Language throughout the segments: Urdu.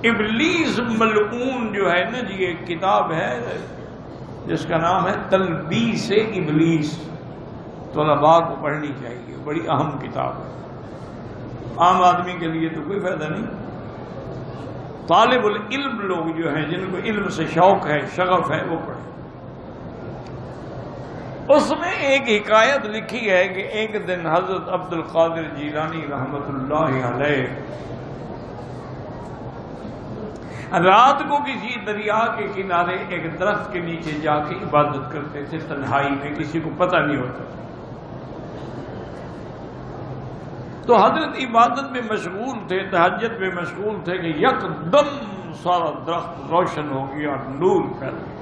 ابلیس ملعون جو ہے نا جی، ایک کتاب ہے جس کا نام ہے تلبیس ابلیس، طلباء کو پڑھنی چاہیے، بڑی اہم کتاب ہے، عام آدمی کے لیے تو کوئی فائدہ نہیں، طالب العلم لوگ جو ہیں جن کو علم سے شوق ہے، شغف ہے، وہ پڑھیں۔ اس میں ایک حکایت لکھی ہے کہ ایک دن حضرت عبد القادر جیلانی رحمۃ اللہ علیہ رات کو کسی دریا کے کنارے ایک درخت کے نیچے جا کے عبادت کرتے تھے، تنہائی میں، کسی کو پتہ نہیں ہوتا۔ تو حضرت عبادت میں مشغول تھے، تہجد میں مشغول تھے کہ یکدم سارا درخت روشن ہو گیا، نور پھیل گیا۔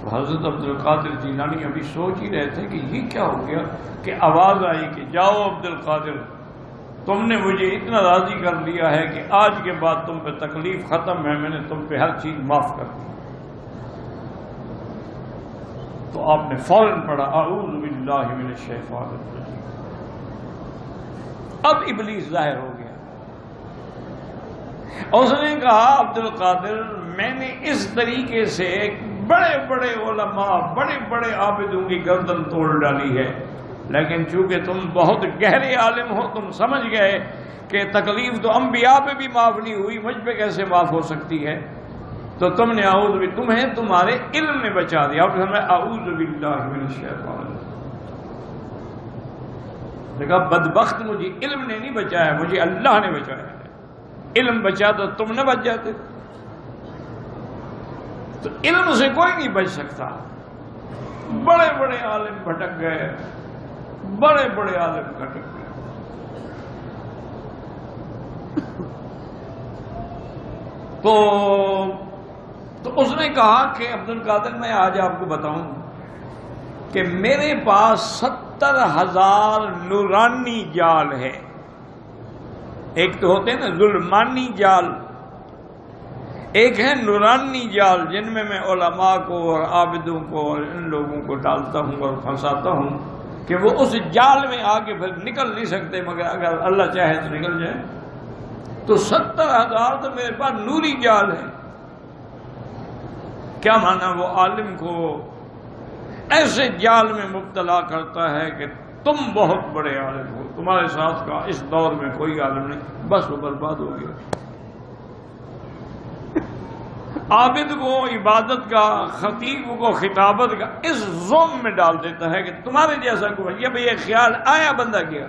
تو حضرت عبد القادر جیلانی ابھی سوچ ہی رہے تھے کہ یہ کیا ہو گیا، کہ آواز آئی کہ جاؤ عبد القادر، تم نے مجھے اتنا راضی کر لیا ہے کہ آج کے بعد تم پہ تکلیف ختم ہے، میں نے تم پہ ہر چیز معاف کر دی۔ تو آپ نے فوراً پڑھا اعوذ باللہ من الشیطان الرجیم۔ اب ابلیس ظاہر ہو گیا، اس نے کہا عبد القادر، میں نے اس طریقے سے بڑے بڑے علماء، بڑے بڑے عابدوں کی گردن توڑ ڈالی ہے، لیکن چونکہ تم بہت گہرے عالم ہو، تم سمجھ گئے کہ تکلیف تو انبیاء پہ بھی معاف نہیں ہوئی، مجھ پہ کیسے معاف ہو سکتی ہے، تو تم نے تمہیں تمہارے علم نے بچا دیا۔ اور میں اعوذ باللہ من الشیطان، دیکھا بدبخت، مجھے علم نے نہیں بچایا، مجھے اللہ نے بچایا ہے، علم بچا تو تم نہ بچ جاتے۔ تو علم سے کوئی نہیں بچ سکتا۔ بڑے بڑے عالم بھٹک گئے، بڑے بڑے عالم بھٹک گئے۔ تو اس نے کہا کہ عبد القادر، میں آج آپ کو بتاؤں کہ میرے پاس 70,000 نورانی جال ہے۔ ایک تو ہوتے ہیں نا ظلمانی جال، ایک ہے نورانی جال جن میں علماء کو اور عابدوں کو اور ان لوگوں کو ڈالتا ہوں اور پھنساتا ہوں کہ وہ اس جال میں آگے پھر نکل نہیں سکتے، مگر اگر اللہ چاہے تو نکل جائے۔ تو 70,000 تو میرے پاس نوری جال ہے۔ کیا مانا؟ وہ عالم کو ایسے جال میں مبتلا کرتا ہے کہ تم بہت بڑے عالم ہو، تمہارے ساتھ کا اس دور میں کوئی عالم نہیں، بس وہ برباد ہو گیا۔ عابد کو عبادت کا، خطیب کو خطابت کا اس ظلم میں ڈال دیتا ہے کہ تمہارے جیسا کوئی، یہ خیال آیا بندہ کیا۔